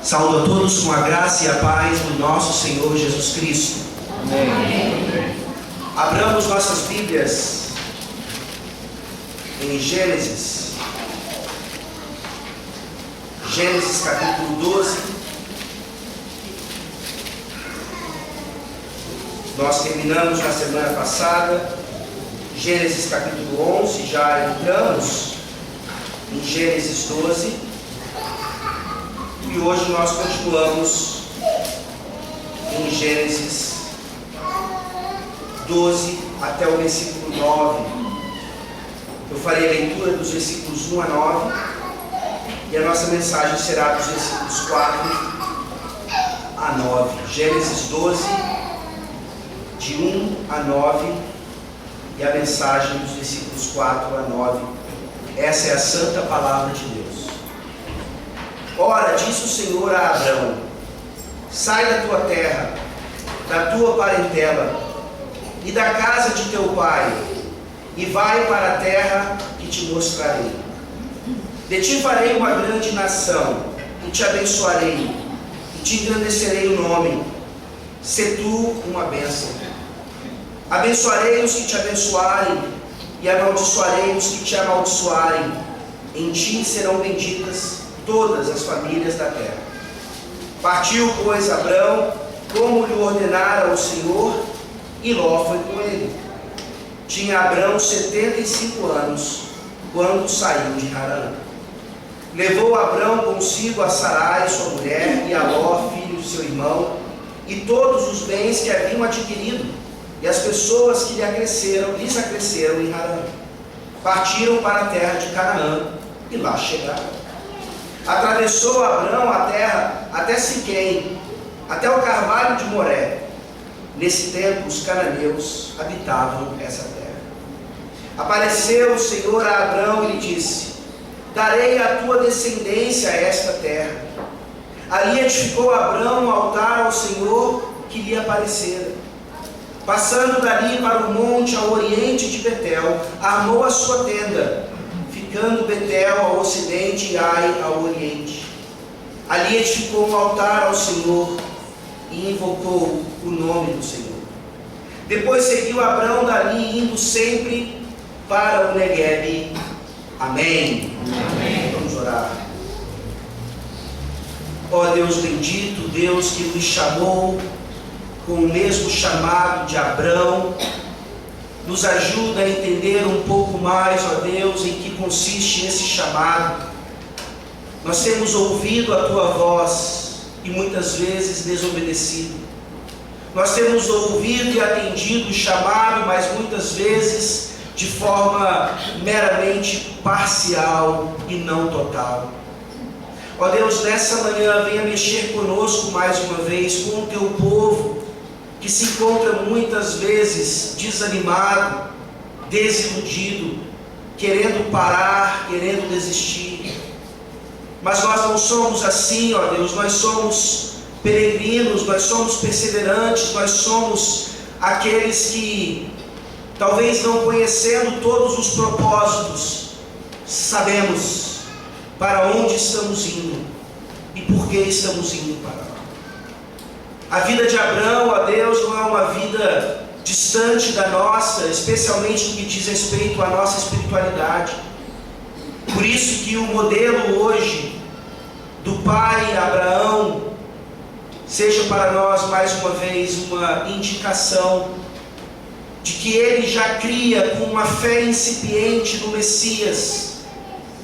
Saúdo a todos com a graça e a paz do nosso Senhor Jesus Cristo. Amém. Abramos nossas Bíblias em Gênesis capítulo 12. Nós terminamos na semana passada Gênesis capítulo 11, já entramos em Gênesis 12. E hoje nós continuamos em Gênesis 12 até o versículo 9. Eu farei a leitura dos versículos 1 a 9 e a nossa mensagem será dos versículos 4 a 9. Gênesis 12, de 1 a 9, e a mensagem dos versículos 4 a 9. Essa é a santa palavra de Deus. Ora, disse o Senhor a Abrão: sai da tua terra, da tua parentela e da casa de teu pai, e vai para a terra que te mostrarei. De ti farei uma grande nação, e te abençoarei, e te engrandecerei o nome. Sê tu uma bênção. Abençoarei os que te abençoarem, e amaldiçoarei os que te amaldiçoarem. Em ti serão benditas todas as famílias da terra. Partiu, pois, Abrão, como lhe ordenara o Senhor, e Ló foi com ele. Tinha Abrão 75 anos, quando saiu de Harã. Levou Abrão consigo a Sarai, sua mulher, e a Ló, filho de seu irmão, e todos os bens que haviam adquirido, e as pessoas que lhes acresceram em Harã. Partiram para a terra de Canaã, e lá chegaram. Atravessou Abrão a terra até Siquém, até o carvalho de Moré. Nesse tempo os cananeus habitavam essa terra. Apareceu o Senhor a Abrão e lhe disse: darei à tua descendência esta terra. Ali edificou Abrão um altar ao Senhor que lhe aparecera. Passando dali para o monte ao oriente de Betel, armou a sua tenda, ficando Betel ao ocidente e Ai ao oriente. Ali edificou um altar ao Senhor e invocou o nome do Senhor. Depois seguiu Abrão dali, indo sempre para o Neguebe. Amém. Amém. Vamos orar. Ó Deus bendito, Deus que nos chamou com o mesmo chamado de Abrão, nos ajuda a entender um pouco mais, ó Deus, em que consiste esse chamado. Nós temos ouvido a Tua voz e muitas vezes desobedecido. Nós temos ouvido e atendido o chamado, mas muitas vezes de forma meramente parcial e não total. Ó Deus, nessa manhã venha mexer conosco mais uma vez, com o Teu povo, que se encontra muitas vezes desanimado, desiludido, querendo parar, querendo desistir. Mas nós não somos assim, ó Deus, nós somos peregrinos, nós somos perseverantes, nós somos aqueles que, talvez não conhecendo todos os propósitos, sabemos para onde estamos indo e por que estamos indo para lá. A vida de Abrão, ó Deus, não é uma vida distante da nossa, especialmente no que diz respeito à nossa espiritualidade. Por isso que o modelo hoje do pai Abraão seja para nós mais uma vez uma indicação de que ele já cria com uma fé incipiente no Messias,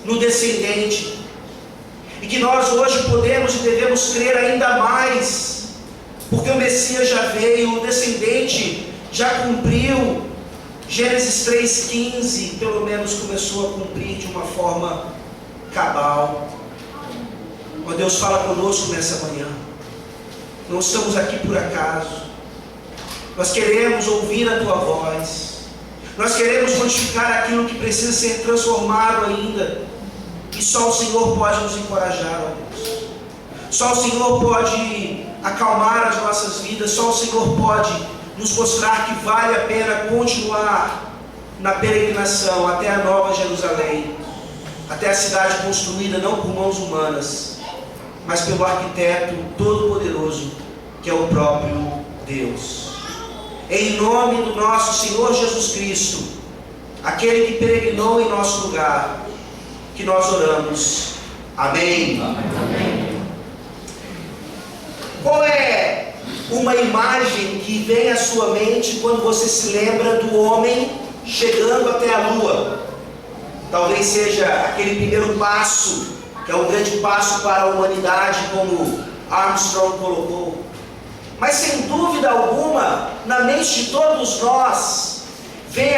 no descendente, e que nós hoje podemos e devemos crer ainda mais, porque o Messias já veio, o descendente já cumpriu. Gênesis 3,15 pelo menos começou a cumprir de uma forma cabal. Ó Deus, fala conosco nessa manhã. Não estamos aqui por acaso. Nós queremos ouvir a Tua voz. Nós queremos modificar aquilo que precisa ser transformado ainda. E só o Senhor pode nos encorajar, ó Deus. Só o Senhor pode acalmar as nossas vidas. Só o Senhor pode nos mostrar que vale a pena continuar na peregrinação até a Nova Jerusalém, até a cidade construída não por mãos humanas, mas pelo arquiteto todo-poderoso, que é o próprio Deus. Em nome do nosso Senhor Jesus Cristo, aquele que peregrinou em nosso lugar, que nós oramos. Amém. Amém. Qual é uma imagem que vem à sua mente quando você se lembra do homem chegando até a Lua? Talvez seja aquele primeiro passo, que é um grande passo para a humanidade, como Armstrong colocou. Mas sem dúvida alguma, na mente de todos nós, vem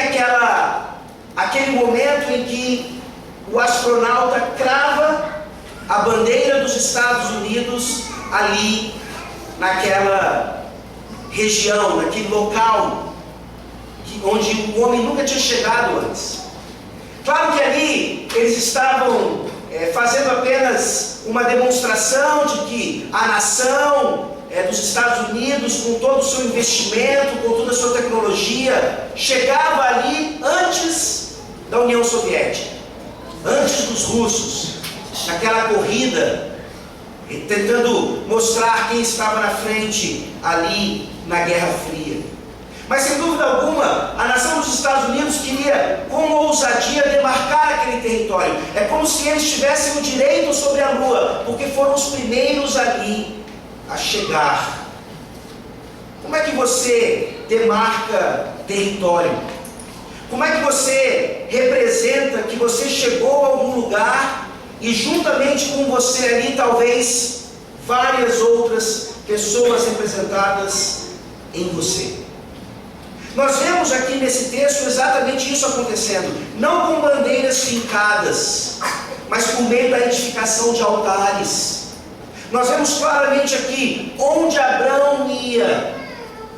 aquele momento em que o astronauta crava a bandeira dos Estados Unidos ali, naquela região, naquele local, onde o homem nunca tinha chegado antes. Claro que ali eles estavam fazendo apenas uma demonstração de que a nação dos Estados Unidos, com todo o seu investimento, com toda a sua tecnologia, chegava ali antes da União Soviética, antes dos russos, naquela corrida, tentando mostrar quem estava na frente ali na Guerra Fria. Mas sem dúvida alguma, a nação dos Estados Unidos queria com ousadia demarcar aquele território. É como se eles tivessem o direito sobre a Lua, porque foram os primeiros ali a chegar. Como é que você demarca território? Como é que você representa que você chegou a algum lugar e juntamente com você ali talvez várias outras pessoas representadas em você? Nós vemos aqui nesse texto exatamente isso acontecendo, não com bandeiras fincadas, mas por meio da edificação de altares. Nós vemos claramente aqui, onde Abraão ia,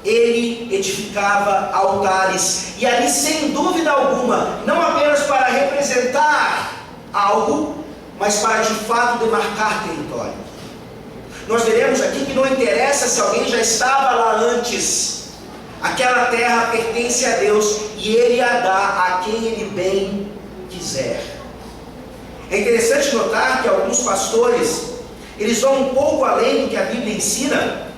ele edificava altares, e ali sem dúvida alguma, não apenas para representar algo, mas para de fato demarcar território. Nós veremos aqui que não interessa se alguém já estava lá antes, aquela terra pertence a Deus e Ele a dá a quem Ele bem quiser. É interessante notar que alguns pastores, eles vão um pouco além do que a Bíblia ensina,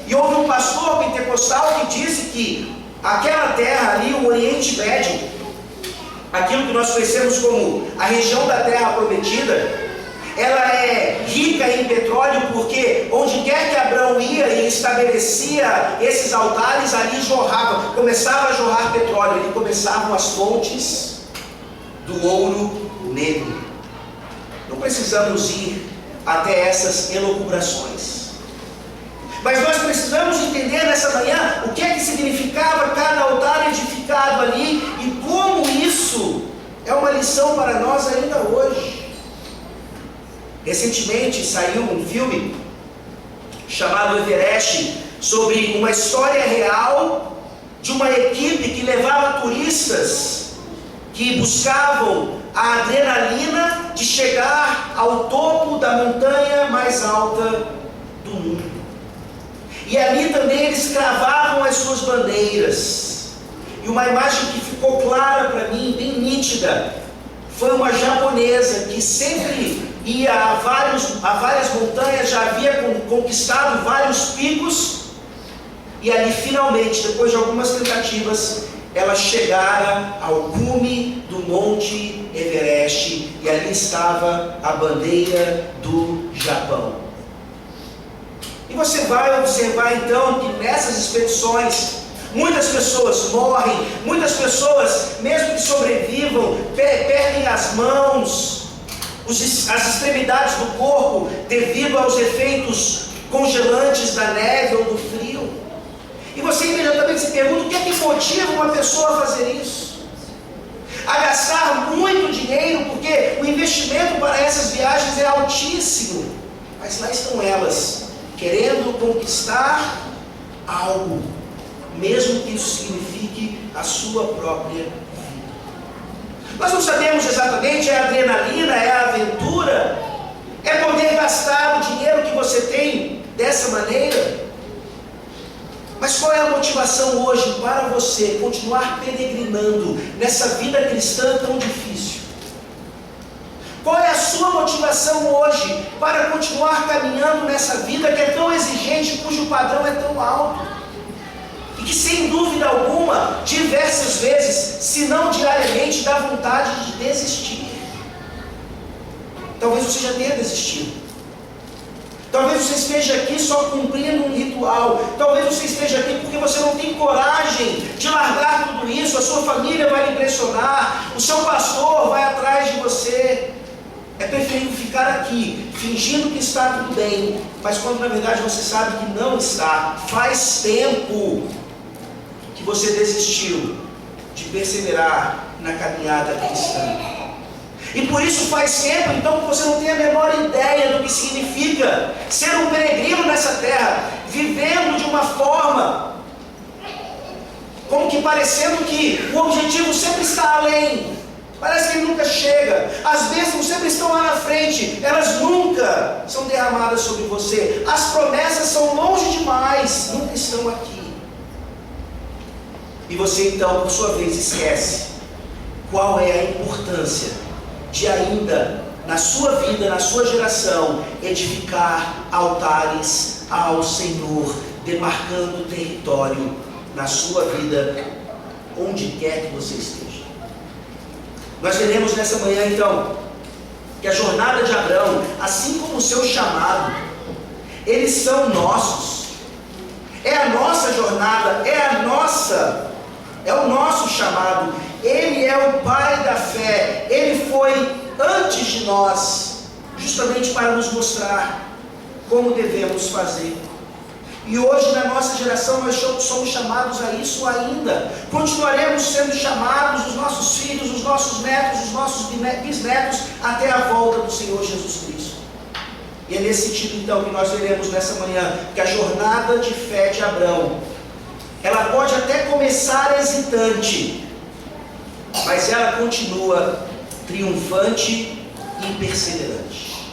e houve um pastor pentecostal que disse que aquela terra ali, o Oriente Médio, aquilo que nós conhecemos como a região da Terra Prometida, ela é rica em petróleo, porque onde quer que Abraão ia e estabelecia esses altares, ali começava a jorrar petróleo, ali começavam as fontes do ouro negro. Não precisamos ir até essas elucubrações, mas nós precisamos entender nessa manhã o que é que significava cada altar edificado ali e como isso é uma lição para nós ainda hoje. Recentemente saiu um filme chamado Everest, sobre uma história real de uma equipe que levava turistas que buscavam a adrenalina de chegar ao topo da montanha mais alta do mundo. E ali também eles cravavam as suas bandeiras. E uma imagem que ficou clara para mim, bem nítida, foi uma japonesa que sempre ia a várias montanhas, já havia conquistado vários picos, e ali finalmente, depois de algumas tentativas, ela chegara ao cume do Monte Everest, e ali estava a bandeira do Japão. E você vai observar então que nessas expedições muitas pessoas morrem, muitas pessoas, mesmo que sobrevivam, perdem as mãos, as extremidades do corpo, devido aos efeitos congelantes da neve ou do frio. E você imediatamente se pergunta: o que é que motiva uma pessoa a fazer isso? A gastar muito dinheiro, porque o investimento para essas viagens é altíssimo. Mas lá estão elas, querendo conquistar algo, mesmo que isso signifique a sua própria vida. Nós não sabemos exatamente, é a adrenalina, é a aventura, é poder gastar o dinheiro que você tem dessa maneira. Mas qual é a motivação hoje para você continuar peregrinando nessa vida cristã tão difícil? Qual é a sua motivação hoje para continuar continuar caminhando nessa vida que é tão exigente, cujo padrão é tão alto. E que sem dúvida alguma, diversas vezes, se não diariamente, dá vontade de desistir. Talvez você já tenha desistido. Talvez você esteja aqui só cumprindo um ritual. Talvez você esteja aqui porque você não tem coragem de largar tudo isso. A sua família vai lhe impressionar. O seu pastor vai atrás de você. É preferível ficar aqui, fingindo que está tudo bem, mas quando na verdade você sabe que não está. Faz tempo que você desistiu de perseverar na caminhada cristã. E por isso faz tempo, então, que você não tem a menor ideia do que significa ser um peregrino nessa terra, vivendo de uma forma, como que parecendo que o objetivo sempre está além. Parece que ele nunca chega. As bênçãos sempre estão lá na frente, elas nunca são derramadas sobre você. As promessas são longe demais, nunca estão aqui. E você então, por sua vez, esquece qual é a importância de ainda, na sua vida, na sua geração, edificar altares ao Senhor, demarcando território na sua vida, onde quer que você esteja. Nós veremos nessa manhã então, que a jornada de Abraão, assim como o seu chamado, eles são nossos. É a nossa jornada, é o nosso chamado. Ele é o pai da fé. Ele foi antes de nós, justamente para nos mostrar como devemos fazer. E hoje na nossa geração nós somos chamados a isso ainda. Continuaremos sendo chamados, os nossos filhos, os nossos netos, os nossos bisnetos, até a volta do Senhor Jesus Cristo. E é nesse sentido então que nós veremos nessa manhã que a jornada de fé de Abraão, ela pode até começar hesitante, mas ela continua triunfante e perseverante.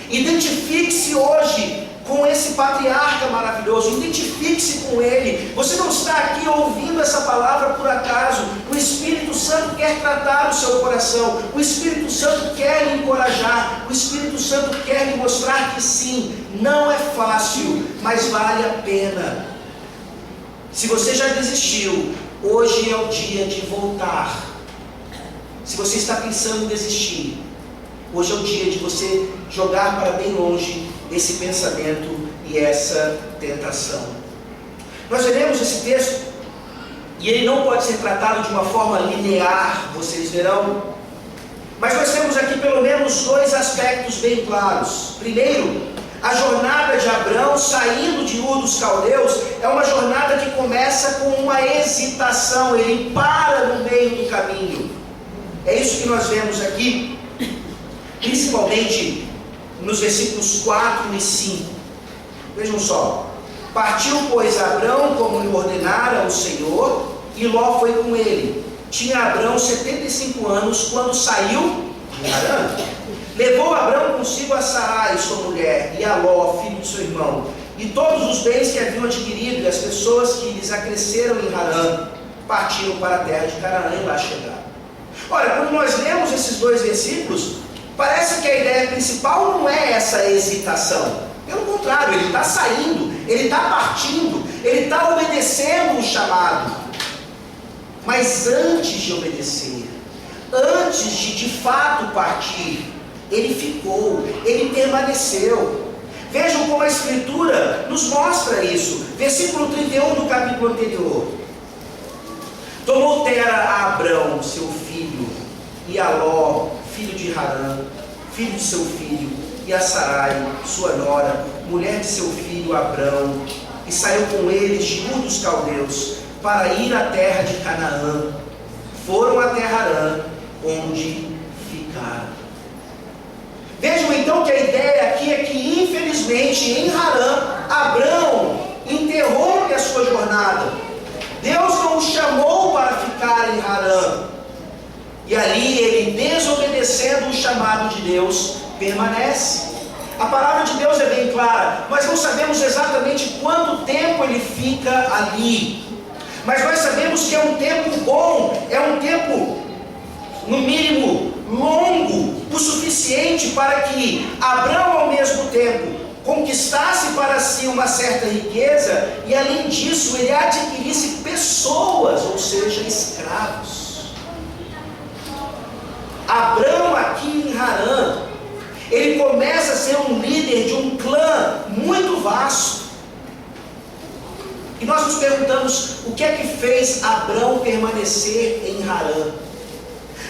Identifique-se hoje com esse patriarca maravilhoso, identifique-se com ele. Você não está aqui ouvindo essa palavra por acaso. O Espírito Santo quer tratar o seu coração, o Espírito Santo quer lhe encorajar, o Espírito Santo quer lhe mostrar que sim, não é fácil, mas vale a pena. Se você já desistiu, hoje é o dia de voltar. Se você está pensando em desistir, hoje é o dia de você jogar para bem longe esse pensamento e essa tentação. Nós veremos esse texto, e ele não pode ser tratado de uma forma linear, vocês verão, mas nós temos aqui pelo menos dois aspectos bem claros. Primeiro, a jornada de Abraão saindo de Ur dos Caldeus é uma jornada que começa com uma hesitação. Ele para no meio do caminho. É isso que nós vemos aqui, principalmente nos versículos 4 e 5. Vejam só: partiu, pois, Abraão como lhe ordenara o Senhor, e Ló foi com ele. Tinha Abraão 75 anos quando saiu de Harã. Levou Abraão consigo a Sarai, sua mulher, e a Ló, filho de seu irmão, e todos os bens que haviam adquirido, e as pessoas que lhes acresceram em Harã, partiram para a terra de Canaã e lá chegaram. Ora, quando nós lemos esses dois versículos, parece que a ideia principal não é essa hesitação. Pelo contrário, ele está saindo, ele está partindo, ele está obedecendo o chamado. Mas antes de obedecer, antes de fato partir, ele ficou, ele permaneceu. Vejam como a Escritura nos mostra isso. Versículo 31 do capítulo anterior: tomou Tera a Abrão, seu filho, e a Ló, filho de Harã, filho de seu filho, e a Sarai, sua nora, mulher de seu filho Abrão, e saiu com eles de Ur dos Caldeus, para ir à terra de Canaã. Foram até Harã, onde ficaram. Vejam então que a ideia aqui é que, infelizmente, em Harã, Abrão interrompe a sua jornada. Deus não o chamou para ficar em Harã. E ali ele, desobedecendo o chamado de Deus, permanece. A palavra de Deus é bem clara. Nós não sabemos exatamente quanto tempo ele fica ali. Mas nós sabemos que é um tempo bom, é um tempo, no mínimo, longo, o suficiente para que Abrão, ao mesmo tempo, conquistasse para si uma certa riqueza e, além disso, ele adquirisse pessoas, ou seja, escravos. Abrão, aqui em Harã, ele começa a ser um líder de um clã muito vasto. E nós nos perguntamos, o que é que fez Abrão permanecer em Harã?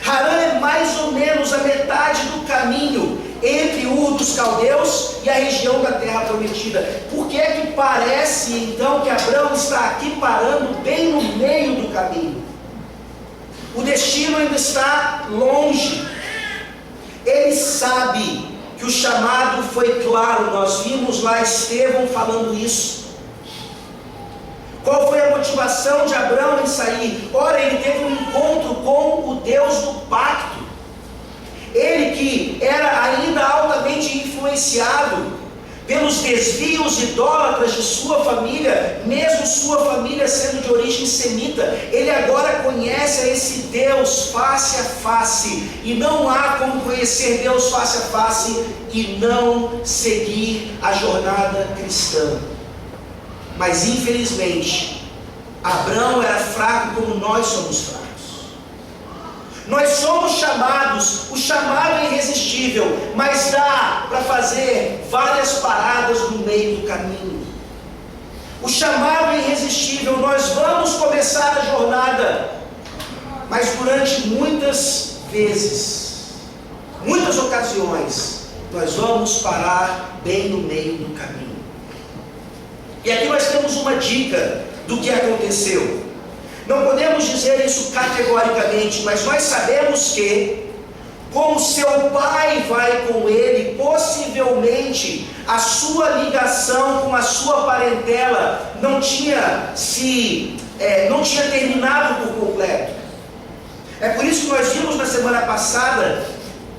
Harã é mais ou menos a metade do caminho entre Ur dos Caldeus e a região da Terra Prometida. Por que é que parece então que Abrão está aqui parando bem no meio do caminho? O destino ainda está longe. Ele sabe que o chamado foi claro. Nós vimos lá Estevão falando isso. Qual foi a motivação de Abrão em sair? Ora, ele teve um encontro com o Deus do pacto. Ele que era ainda altamente influenciado pelos desvios idólatras de sua família, mesmo sua família sendo de origem semita, ele agora conhece esse Deus face a face, e não há como conhecer Deus face a face e não seguir a jornada cristã. Mas infelizmente, Abrão era fraco como nós somos fracos. Nós somos chamados, o chamado é irresistível, mas dá para fazer várias paradas no meio do caminho. O chamado é irresistível, nós vamos começar a jornada, mas durante muitas vezes, muitas ocasiões, nós vamos parar bem no meio do caminho. E aqui nós temos uma dica do que aconteceu. Não podemos dizer isso categoricamente, mas nós sabemos que, como seu pai vai com ele, possivelmente a sua ligação com a sua parentela não tinha terminado por completo. É por isso que nós vimos na semana passada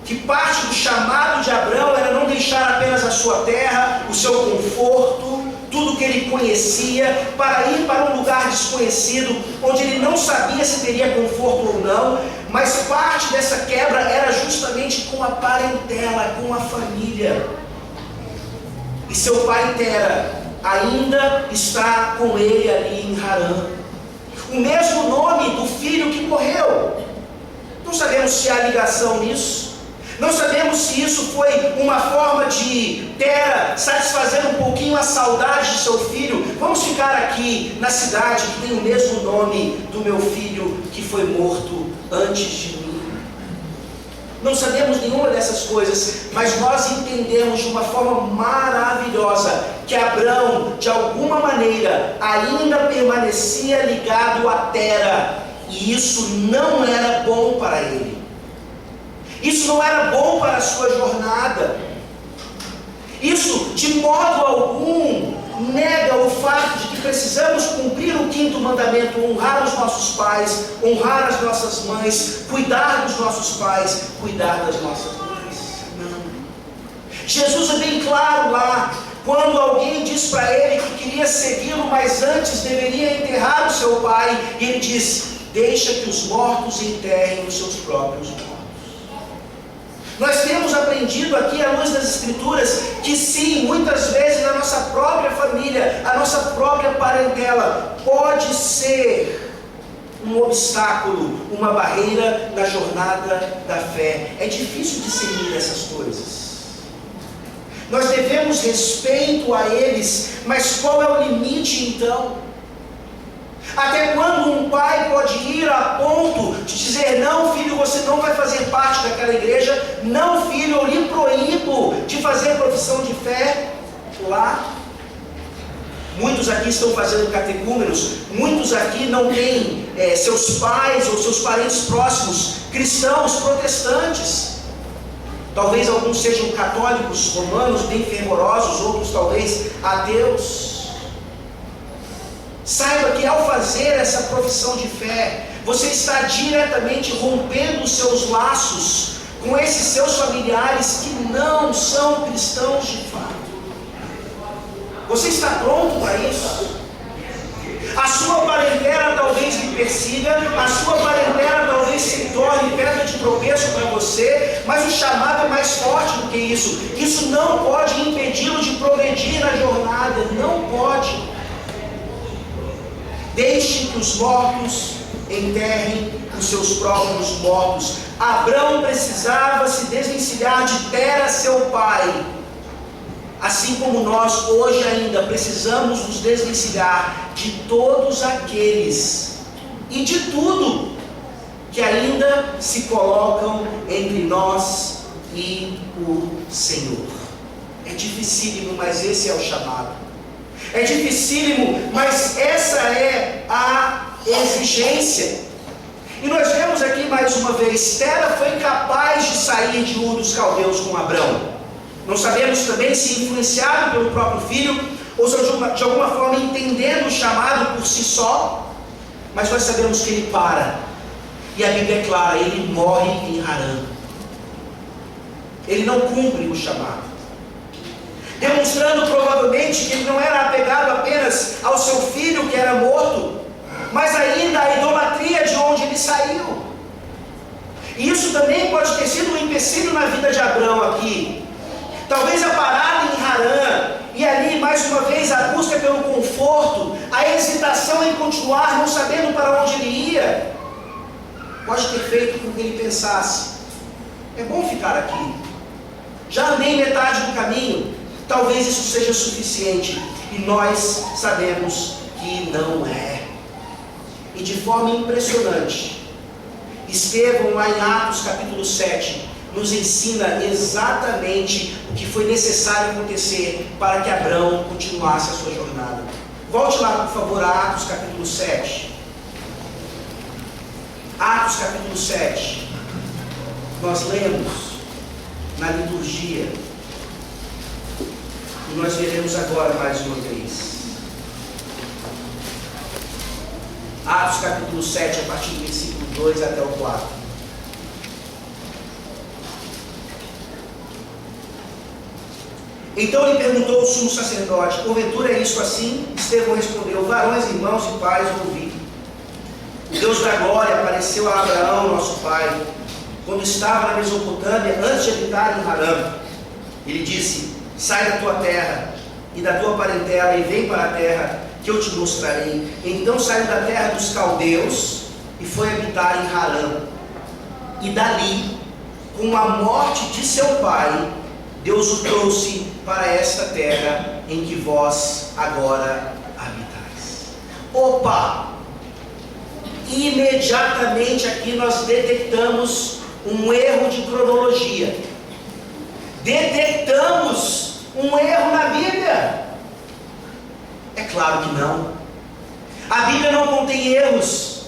que parte do chamado de Abrão era não deixar apenas a sua terra, o seu conforto, tudo que ele conhecia, para ir para um lugar desconhecido, onde ele não sabia se teria conforto ou não, mas parte dessa quebra era justamente com a parentela, com a família. E seu pai Tera ainda está com ele ali em Harã. O mesmo nome do filho que morreu. Não sabemos se há ligação nisso. Não sabemos se isso foi uma forma de Tera satisfazer um pouquinho a saudade de seu filho. Vamos ficar aqui na cidade que tem o mesmo nome do meu filho que foi morto antes de mim. Não sabemos nenhuma dessas coisas, mas nós entendemos de uma forma maravilhosa que Abrão, de alguma maneira, ainda permanecia ligado a Tera, e isso não era bom para ele. Isso não era bom para a sua jornada. Isso, de modo algum, nega o fato de que precisamos cumprir o 5º mandamento: honrar os nossos pais, honrar as nossas mães, cuidar dos nossos pais, cuidar das nossas mães. Não. Jesus é bem claro lá, quando alguém diz para ele que queria segui-lo, mas antes deveria enterrar o seu pai, e ele diz: deixa que os mortos enterrem os seus próprios mortos. Nós temos aprendido aqui à luz das Escrituras que sim, muitas vezes a nossa própria família, a nossa própria parentela pode ser um obstáculo, uma barreira na jornada da fé. É difícil discernir essas coisas. Nós devemos respeito a eles, mas qual é o limite então? Até quando um pai pode ir a ponto de dizer: não, filho, você não vai fazer parte daquela igreja, não, filho, eu lhe proíbo de fazer profissão de fé lá? Muitos aqui estão fazendo catecúmenos, muitos aqui não têm seus pais ou seus parentes próximos cristãos, protestantes. Talvez alguns sejam católicos romanos, bem fervorosos, outros talvez ateus. Saiba que ao fazer essa profissão de fé, você está diretamente rompendo os seus laços com esses seus familiares que não são cristãos de fato. Você está pronto para isso? A sua parentela talvez lhe persiga, a sua parentela talvez se torne pedra de tropeço para você, mas o chamado é mais forte do que isso. Isso não pode impedir que os mortos enterrem os seus próprios mortos. Abrão precisava se desvencilhar de Tera, seu pai, assim como nós hoje ainda precisamos nos desvencilhar de todos aqueles e de tudo que ainda se colocam entre nós e o Senhor. É dificílimo, mas esse é o chamado. É dificílimo, mas essa é a exigência. E nós vemos aqui mais uma vez, Tera foi capaz de sair de Ur dos Caldeus com Abrão. Não sabemos também se influenciado pelo próprio filho, ou se de alguma forma entendendo o chamado por si só, mas nós sabemos que ele para. E a Bíblia é clara, ele morre em Harã. Ele não cumpre o chamado, demonstrando provavelmente que ele não era apegado apenas ao seu filho que era morto, mas ainda a idolatria de onde ele saiu. E isso também pode ter sido um empecilho na vida de Abrão aqui. Talvez a parada em Harã, e ali mais uma vez a busca pelo conforto, a hesitação em continuar, não sabendo para onde ele ia, pode ter feito com que ele pensasse: é bom ficar aqui, já andei metade do caminho, talvez isso seja suficiente. E nós sabemos que não é. E de forma impressionante, Estevão, lá em Atos capítulo 7, nos ensina exatamente o que foi necessário acontecer para que Abrão continuasse a sua jornada. Volte lá, por favor, a Atos capítulo 7. Atos capítulo 7. Nós lemos na liturgia, e nós veremos agora mais uma vez. Atos capítulo 7, a partir do versículo 2 até o 4. Então lhe perguntou o sumo sacerdote: porventura é isso assim? Estevão respondeu: varões, irmãos e pais, ouvi. O Deus da glória apareceu a Abraão, nosso pai, quando estava na Mesopotâmia, antes de habitar em Harã. Ele disse: sai da tua terra e da tua parentela e vem para a terra que eu te mostrarei. Então saiu da terra dos caldeus e foi habitar em Harã. E dali, com a morte de seu pai, Deus o trouxe para esta terra em que vós agora habitais. Opa! Imediatamente aqui nós detectamos um erro de cronologia. Detectamos um erro na Bíblia. É claro que não. A Bíblia não contém erros.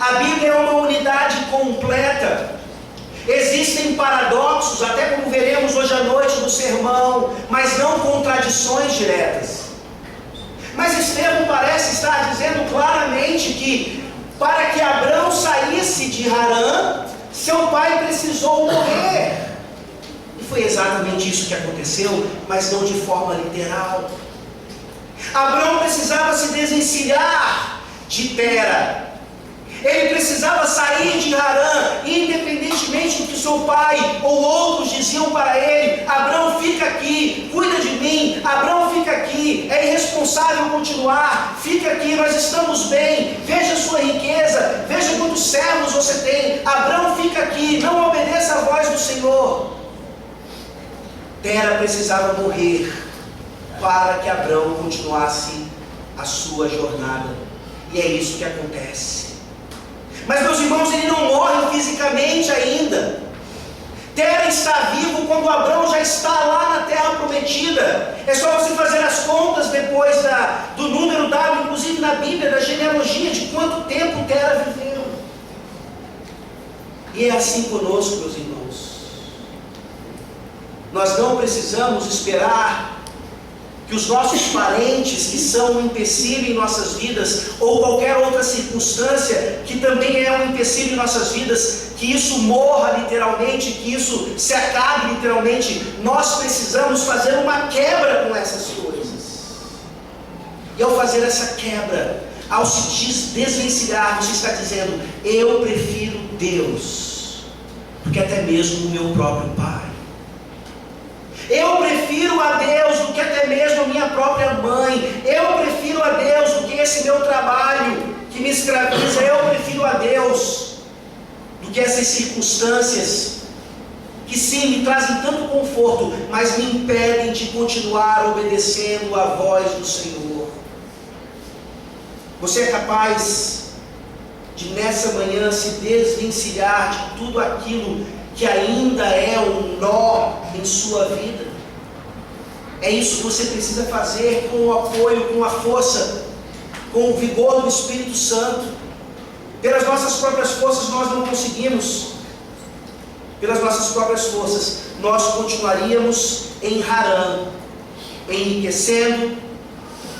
A Bíblia é uma unidade completa. Existem paradoxos, até como veremos hoje à noite no sermão, mas não contradições diretas. Mas Estevão parece estar dizendo claramente que para que Abrão saísse de Harã, seu pai precisou morrer. E foi exatamente isso que aconteceu, mas não de forma literal. Abrão precisava se desvencilhar de Tera. Ele precisava sair de Harã, independentemente do que seu pai ou outros diziam para ele: Abrão, fica aqui, cuida de mim. Abrão, fica aqui, é irresponsável continuar. Fica aqui, nós estamos bem. Veja a sua riqueza, veja quantos servos você tem. Abrão, fica aqui, não obedeça a voz do Senhor. Tera precisava morrer para que Abrão continuasse a sua jornada. E é isso que acontece. Mas, meus irmãos, ele não morre fisicamente ainda. Tera está vivo quando Abrão já está lá na terra prometida. É só você fazer as contas depois do número dado, inclusive na Bíblia, da genealogia, de quanto tempo Tera viveu. E é assim conosco, meus irmãos. Nós não precisamos esperar que os nossos parentes, que são um empecilho em nossas vidas, ou qualquer outra circunstância que também é um empecilho em nossas vidas, que isso morra literalmente, que isso se acabe literalmente. Nós precisamos fazer uma quebra com essas coisas. E ao fazer essa quebra, ao se desvencilhar, você está dizendo: eu prefiro Deus do que até mesmo o meu próprio pai. Eu prefiro a Deus do que até mesmo a minha própria mãe. Eu prefiro a Deus do que esse meu trabalho, que me escraviza, eu prefiro a Deus do que essas circunstâncias que sim, me trazem tanto conforto, mas me impedem de continuar obedecendo à voz do Senhor. Você é capaz de nessa manhã se desvencilhar de tudo aquilo que ainda é um nó em sua vida? É isso que você precisa fazer com o apoio, com a força, com o vigor do Espírito Santo. Pelas nossas próprias forças nós não conseguimos. Pelas nossas próprias forças nós continuaríamos em Harã, enriquecendo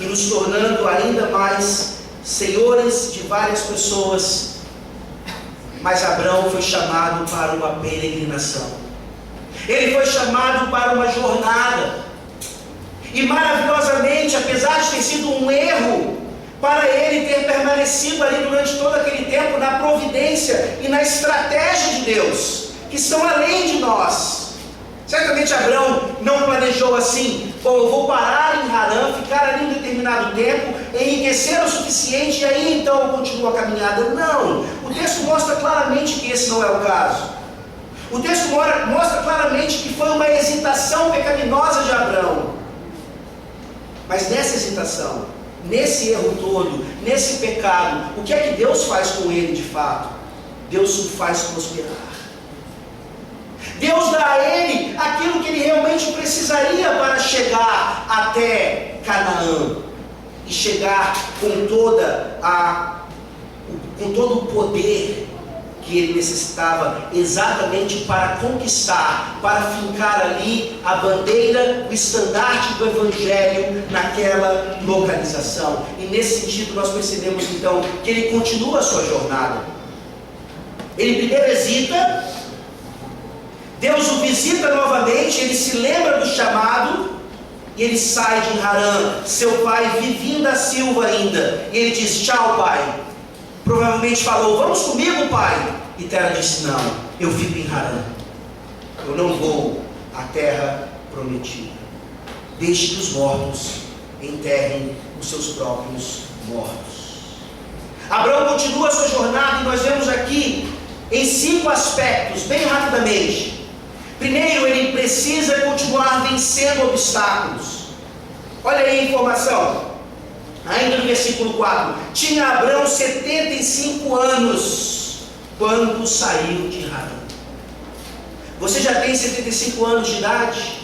e nos tornando ainda mais senhores de várias pessoas. Mas Abrão foi chamado para uma peregrinação. Ele foi chamado para uma jornada. E maravilhosamente, apesar de ter sido um erro para ele ter permanecido ali durante todo aquele tempo na providência e na estratégia de Deus, que estão além de nós. Certamente Abrão não planejou assim: bom, eu vou parar em Harã, ficar ali um determinado tempo, enriquecer o suficiente e aí então eu continuo a caminhada. Não, o texto mostra claramente que esse não é o caso. O texto mostra claramente que foi uma hesitação pecaminosa de Abrão. Mas nessa hesitação, nesse erro todo, nesse pecado, o que é que Deus faz com ele de fato? Deus o faz prosperar. Deus dá a ele aquilo que ele realmente precisaria para chegar até Canaã e chegar com todo o poder que ele necessitava, exatamente para conquistar, para fincar ali a bandeira, o estandarte do Evangelho naquela localização. E nesse sentido nós percebemos então que ele continua a sua jornada. Ele primeiro hesita, Deus o visita novamente, ele se lembra do chamado e ele sai de Harã. Seu pai vivia da Silva ainda, e ele diz: tchau, pai. Provavelmente falou: vamos comigo, pai. E Tera disse: não, eu fico em Harã, eu não vou à terra prometida. Deixe que os mortos enterrem os seus próprios mortos. Abraão continua a sua jornada e nós vemos aqui em 5 aspectos, bem rapidamente. Primeiro, ele precisa continuar vencendo obstáculos. Olha aí a informação, ainda no versículo 4: tinha Abrão 75 anos quando saiu de Harã. Você já tem 75 anos de idade?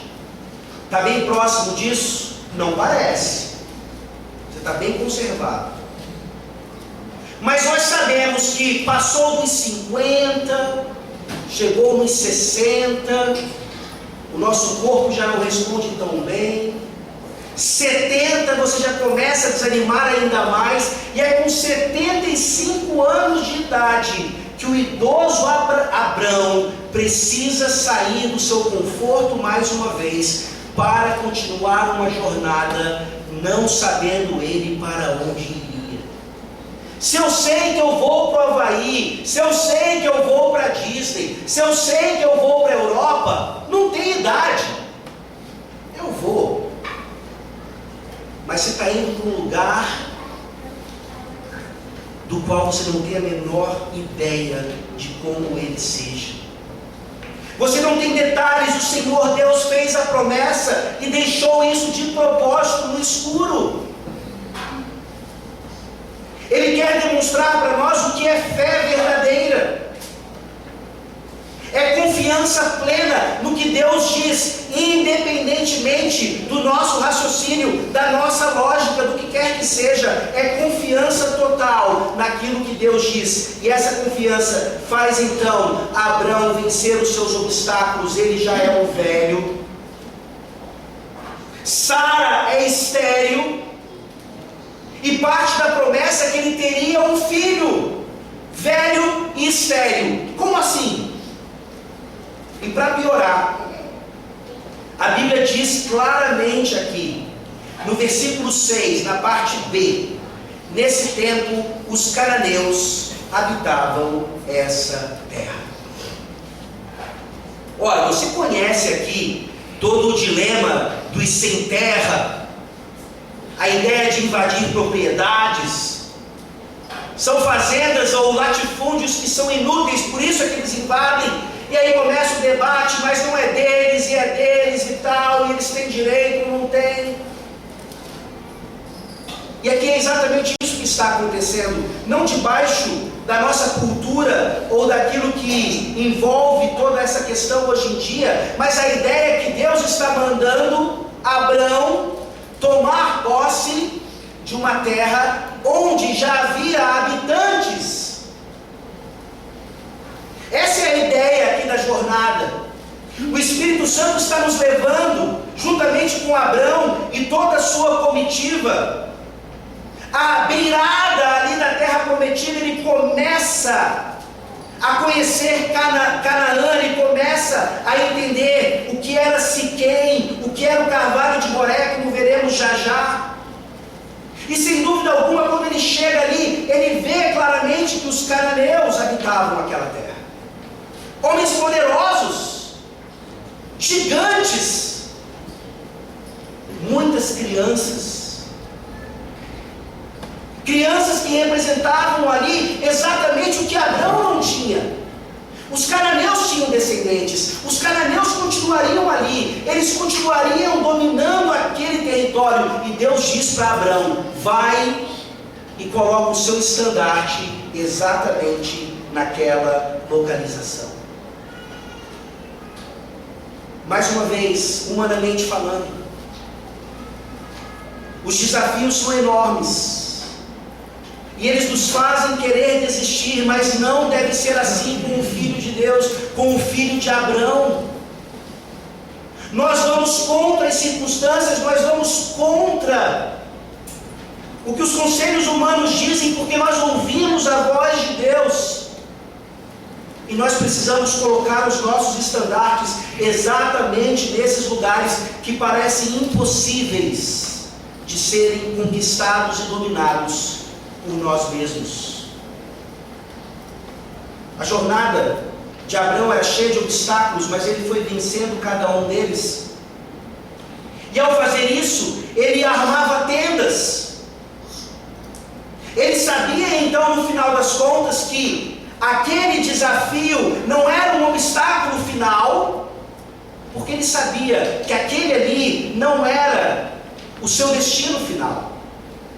Está bem próximo disso? Não parece. Você está bem conservado. Mas nós sabemos que passou dos 50, chegou nos 60, o nosso corpo já não responde tão bem. 70 você já começa a desanimar ainda mais, e é com 75 anos de idade que o idoso Abrão precisa sair do seu conforto mais uma vez para continuar uma jornada, não sabendo ele para onde iria. Se eu sei que eu vou para o Havaí, se eu sei que eu vou para a Disney, se eu sei que eu vou para a Europa, não tem idade, eu vou. Mas você está indo para um lugar do qual você não tem a menor ideia de como ele seja. Você não tem detalhes. O Senhor Deus fez a promessa e deixou isso de propósito no escuro. Ele quer demonstrar para nós o que é fé verdadeira. É confiança plena no que Deus diz, independentemente do nosso raciocínio, da nossa lógica, do que quer que seja. É confiança total naquilo que Deus diz. E essa confiança faz então Abrão vencer os seus obstáculos. Ele já é um velho. Sara é estéril. E parte da promessa é que ele teria um filho, velho e estéril. Como assim? E para piorar, a Bíblia diz claramente aqui, no versículo 6, na parte B: nesse tempo os cananeus habitavam essa terra. Olha, você conhece aqui todo o dilema dos sem terra, a ideia de invadir propriedades. são fazendas ou latifúndios que são inúteis, por isso é que eles invadem. E aí começa o debate, mas não é deles, e é deles e tal, e eles têm direito ou não têm. E aqui é exatamente isso que está acontecendo, não debaixo da nossa cultura ou daquilo que envolve toda essa questão hoje em dia, mas a ideia é que Deus está mandando Abrão tomar posse de uma terra onde já havia habitantes. Essa é a ideia aqui da jornada. O Espírito Santo está nos levando, juntamente com Abrão e toda a sua comitiva, à beirada ali da terra prometida. Ele começa a conhecer Canaã, ele começa a entender o que era Siquém, o que era o Carvalho de Moré, como veremos já já. E sem dúvida alguma, quando ele chega ali, ele vê claramente que os cananeus habitavam aquela terra. Homens poderosos, gigantes, muitas crianças que representavam ali exatamente o que Abrão não tinha. Os cananeus tinham descendentes, os cananeus continuariam ali, eles continuariam dominando aquele território, e Deus diz para Abrão: vai e coloca o seu estandarte exatamente naquela localização. Mais uma vez, humanamente falando, os desafios são enormes, e eles nos fazem querer desistir, mas não deve ser assim com o Filho de Deus, com o filho de Abrão. Nós vamos contra as circunstâncias, nós vamos contra o que os conselhos humanos dizem, porque nós ouvimos a voz de Deus. E nós precisamos colocar os nossos estandartes exatamente nesses lugares que parecem impossíveis de serem conquistados e dominados por nós mesmos. A jornada de Abrão era cheia de obstáculos, mas ele foi vencendo cada um deles. E ao fazer isso, ele armava tendas. Ele sabia então, no final das contas, que aquele desafio não era um obstáculo final, porque ele sabia que aquele ali não era o seu destino final.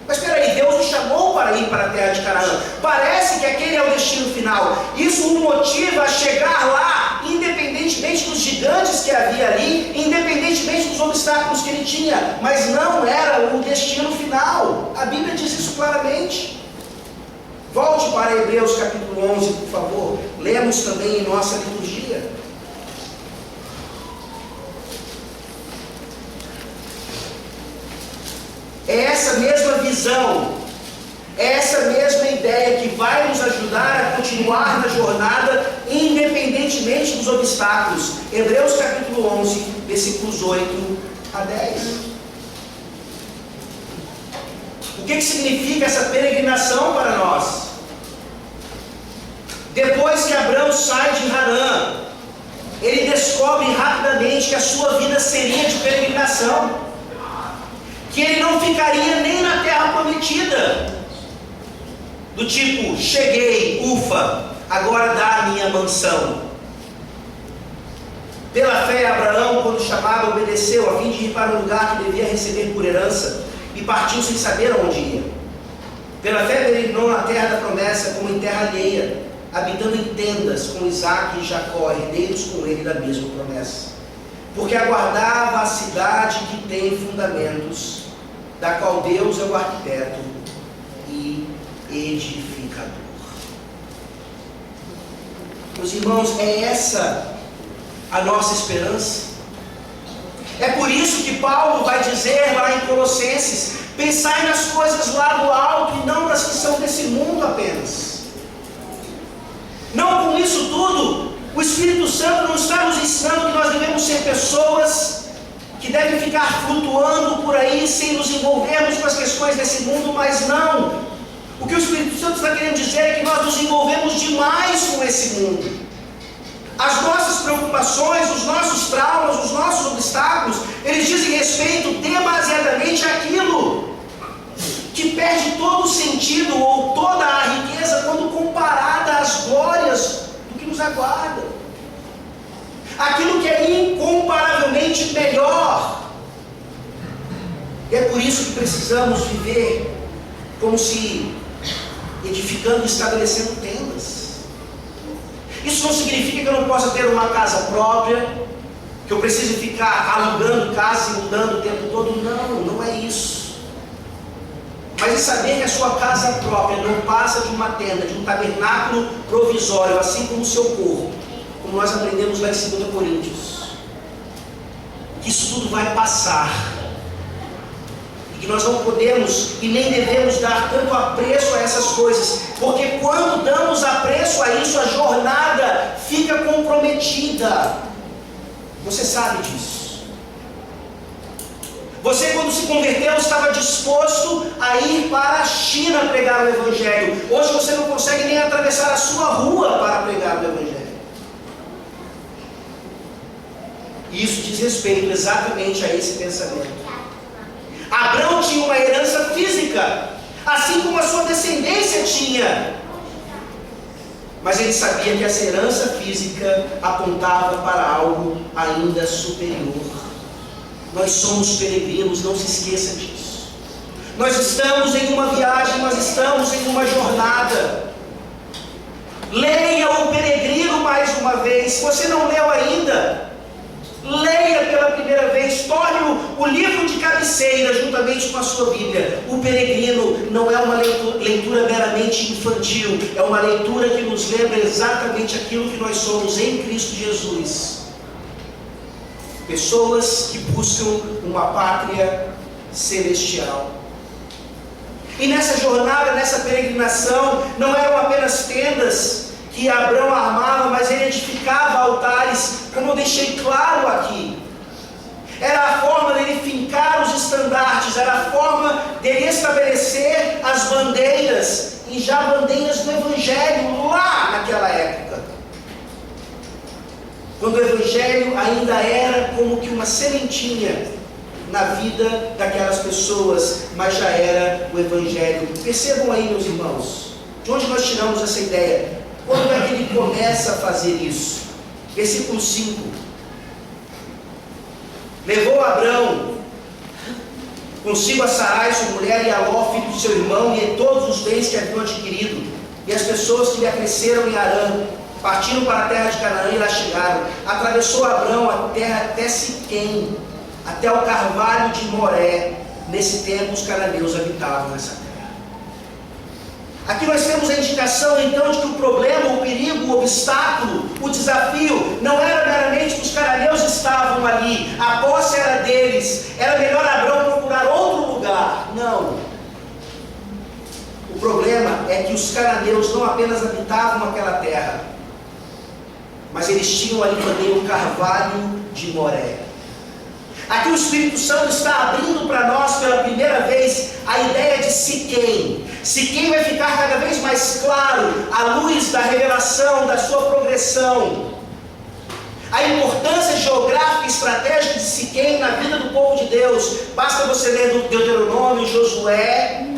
Mas espera aí, Deus nos chamou para ir para a terra de Canaã. Parece que aquele é o destino final. Isso o motiva a chegar lá, independentemente dos gigantes que havia ali, independentemente dos obstáculos que ele tinha. Mas não era o destino final. A Bíblia diz isso claramente. Volte para Hebreus capítulo 11, por favor. Lemos também em nossa liturgia. É essa mesma visão, é essa mesma ideia que vai nos ajudar a continuar na jornada, independentemente dos obstáculos. Hebreus capítulo 11, versículos 8 a 10. O que significa essa peregrinação para nós? Depois que Abrão sai de Harã, ele descobre rapidamente que a sua vida seria de peregrinação, que ele não ficaria nem na terra prometida, do tipo, cheguei, ufa, agora dá a minha mansão. Pela fé, Abraão, quando chamado, obedeceu, a fim de ir para um lugar que devia receber por herança, e partiu sem saber aonde ia. Pela fé, peregrinou na terra da promessa, como em terra alheia, habitando em tendas com Isaque e Jacó, herdeiros com ele da mesma promessa, porque aguardava a cidade que tem fundamentos, da qual Deus é o arquiteto e edificador. Meus irmãos, é essa a nossa esperança. É por isso que Paulo vai dizer lá em Colossenses: pensai nas coisas lá do alto e não nas que são desse mundo apenas. Não com isso tudo, o Espírito Santo não está nos ensinando que nós devemos ser pessoas que devem ficar flutuando por aí sem nos envolvermos com as questões desse mundo, mas não. O que o Espírito Santo está querendo dizer é que nós nos envolvemos demais com esse mundo. As nossas preocupações, os nossos traumas, os nossos obstáculos, eles dizem respeito demasiadamente àquilo que perde todo o sentido ou toda a riqueza nos aguarda, aquilo que é incomparavelmente melhor. E é por isso que precisamos viver como se edificando e estabelecendo tendas. Isso não significa que eu não possa ter uma casa própria, que eu precise ficar alugando casa e mudando o tempo todo. Não, não é isso. Mas é saber que a sua casa própria não passa de uma tenda, de um tabernáculo provisório, assim como o seu corpo, como nós aprendemos lá em 2 Coríntios. Que isso tudo vai passar. E que nós não podemos e nem devemos dar tanto apreço a essas coisas, porque quando damos apreço a isso, a jornada fica comprometida. Você sabe disso. Você, quando se converteu, estava disposto a ir para a China pregar o Evangelho. Hoje você não consegue nem atravessar a sua rua para pregar o Evangelho. E isso diz respeito exatamente a esse pensamento. Abraão tinha uma herança física, assim como a sua descendência tinha. Mas ele sabia que essa herança física apontava para algo ainda superior. Nós somos peregrinos, não se esqueça disso. Nós estamos em uma viagem, nós estamos em uma jornada. Leia o Peregrino mais uma vez. Se você não leu ainda, leia pela primeira vez, torne-o o livro de cabeceira juntamente com a sua Bíblia. O Peregrino não é uma leitura meramente infantil, é uma leitura que nos lembra exatamente aquilo que nós somos em Cristo Jesus. Pessoas que buscam uma pátria celestial. E nessa jornada, nessa peregrinação, não eram apenas tendas que Abraão armava, mas ele edificava altares, como eu deixei claro aqui. Era a forma dele fincar os estandartes, era a forma dele estabelecer as bandeiras, e já bandeiras do Evangelho lá naquela época. Quando o Evangelho ainda era como que uma sementinha na vida daquelas pessoas, mas já era o Evangelho. Percebam aí, meus irmãos, de onde nós tiramos essa ideia? Quando é que ele começa a fazer isso? Versículo 5. Levou Abrão consigo a Sarai, sua mulher, e a Ló, filho de seu irmão, e todos os bens que haviam adquirido, e as pessoas que lhe acresceram em Harã. Partiram para a terra de Canaã e lá chegaram. Atravessou Abrão a terra até Siquém, até o carvalho de Moré. Nesse tempo os cananeus habitavam nessa terra. Aqui nós temos a indicação então de que o problema, o perigo, o obstáculo, o desafio não era meramente que os cananeus estavam ali, a posse era deles, era melhor Abrão procurar outro lugar. Não. O problema é que os cananeus não apenas habitavam aquela terra, mas eles tinham ali também o carvalho de Moré. Aqui o Espírito Santo está abrindo para nós pela primeira vez a ideia de Siquém. Siquém vai ficar cada vez mais claro à luz da revelação, da sua progressão. A importância geográfica e estratégica de Siquém na vida do povo de Deus. Basta você ler do Deuteronômio, Josué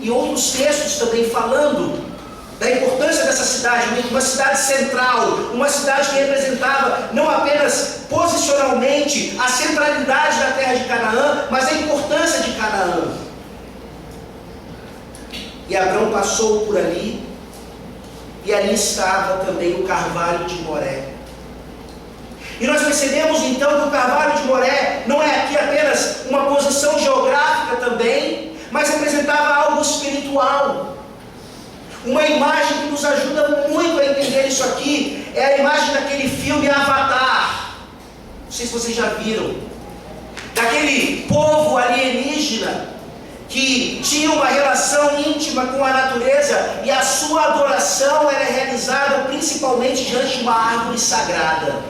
e outros textos também falando da importância dessa cidade, uma cidade central, uma cidade que representava não apenas posicionalmente a centralidade da terra de Canaã, mas a importância de Canaã. E Abrão passou por ali, e ali estava também o carvalho de Moré. E nós percebemos então que o carvalho de Moré não é aqui apenas uma posição geográfica também, mas representava algo espiritual. Uma imagem que nos ajuda muito a entender isso aqui é a imagem daquele filme Avatar. Não sei se vocês já viram. Daquele povo alienígena que tinha uma relação íntima com a natureza e a sua adoração era realizada principalmente diante de uma árvore sagrada.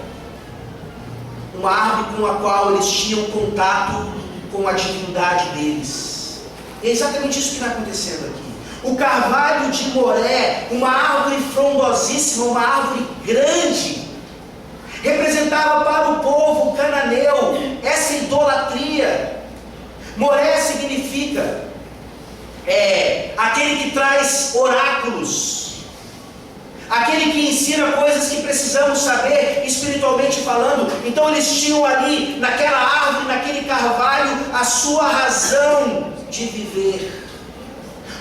Uma árvore com a qual eles tinham contato com a divindade deles. É exatamente isso que está acontecendo aqui. O carvalho de Moré, uma árvore frondosíssima, uma árvore grande, representava para o povo cananeu essa idolatria. Moré significa aquele que traz oráculos. aquele que ensina coisas que precisamos saber espiritualmente falando. Então eles tinham ali, naquela árvore, naquele carvalho, a sua razão de viver.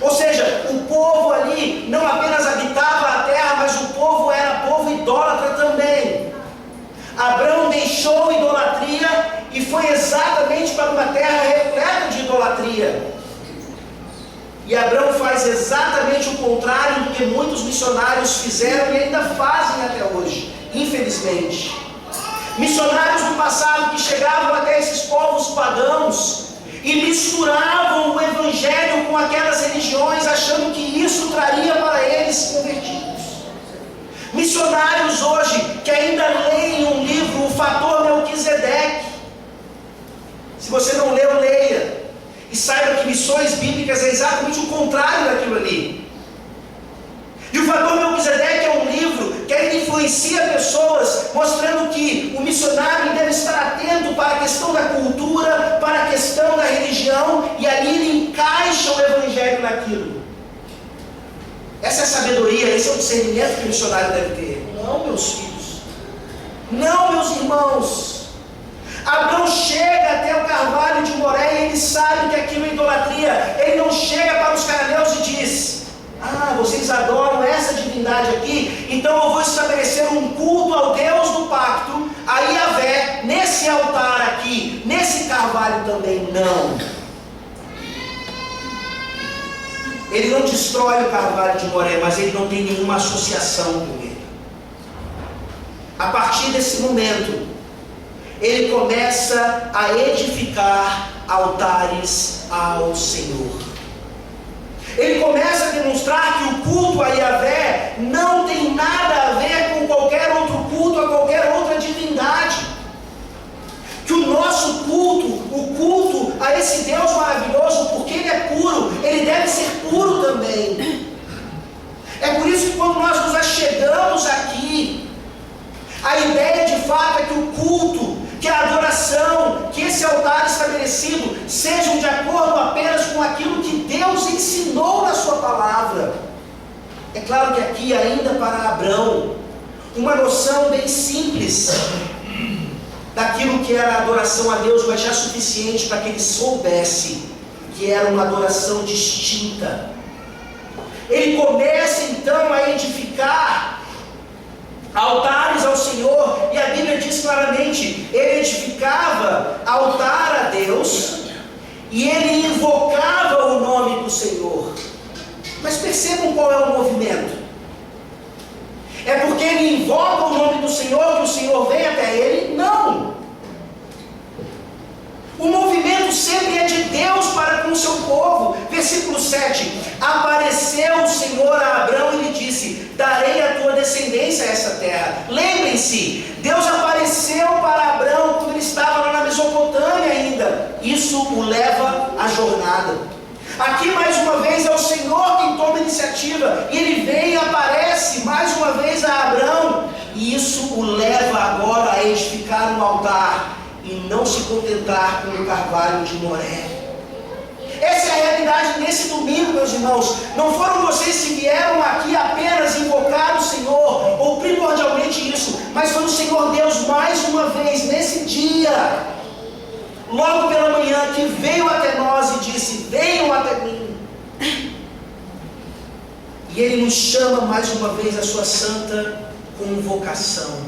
Ou seja, o povo ali não apenas habitava a terra, mas o povo era povo idólatra também. Abraão deixou a idolatria e foi exatamente para uma terra repleta de idolatria. E Abraão faz exatamente o contrário do que muitos missionários fizeram e ainda fazem até hoje, infelizmente. Missionários do passado que chegavam até esses povos pagãos e misturavam o evangelho com aquelas religiões, achando que isso traria para eles convertidos. Missionários hoje que ainda leem um livro, O Fator Melquisedeque. Se você não leu, leia. E saiba que missões bíblicas é exatamente o contrário daquilo ali. E o Fator Melquisedeque é um livro que ainda influencia pessoas, mostrando que o missionário deve estar atento para a questão da cultura, para a questão da religião, e ali ele encaixa o evangelho naquilo. Essa é a sabedoria, esse é o discernimento que o missionário deve ter. Não, meus filhos. Não, meus irmãos. Abraão chega até o carvalho de Moré e ele sabe que aquilo é idolatria. Ele não chega para os cananeus e diz: ah, vocês adoram essa divindade aqui, então eu vou estabelecer um culto ao Deus do pacto, a Yahvé, nesse altar aqui, nesse carvalho também. Não. Ele não destrói o carvalho de Moré, mas ele não tem nenhuma associação com ele. A partir desse momento, ele começa a edificar altares ao Senhor. Ele começa a demonstrar que o culto a Yahvé não tem nada a ver com qualquer outro culto, a qualquer outra divindade. Que o nosso culto, o culto a esse Deus maravilhoso, porque Ele é puro, Ele deve ser puro também. É por isso que quando nós nos achegamos aqui, a ideia de fato é que o culto, que a adoração, que esse altar estabelecido sejam de acordo apenas com aquilo que Deus ensinou na sua palavra. É claro que aqui ainda para Abraão, uma noção bem simples daquilo que era a adoração a Deus, mas já suficiente para que ele soubesse que era uma adoração distinta. Ele começa então a edificar altares ao Senhor, e a Bíblia diz claramente, ele edificava altar a Deus, e ele invocava o nome do Senhor. Mas percebam qual é o movimento. É porque ele invoca o nome do Senhor que o Senhor vem até ele? Não. O movimento sempre é de Deus para com o seu povo. Versículo 7. Apareceu o Senhor a Abraão e lhe disse: darei a tua descendência a essa terra. Lembrem-se, Deus apareceu para Abraão quando ele estava lá na Mesopotâmia ainda. Isso o leva à jornada. Aqui mais uma vez é o Senhor quem toma a iniciativa, e ele vem e aparece mais uma vez a Abraão, e isso o leva agora a edificar um altar e não se contentar com o carvalho de Moré. Essa é a realidade nesse domingo, meus irmãos. Não foram vocês que vieram aqui apenas invocar o Senhor, ou primordialmente isso, mas foi o Senhor Deus mais uma vez nesse dia, logo pela manhã, que veio até nós e disse: venham até mim. E Ele nos chama mais uma vez a sua santa convocação.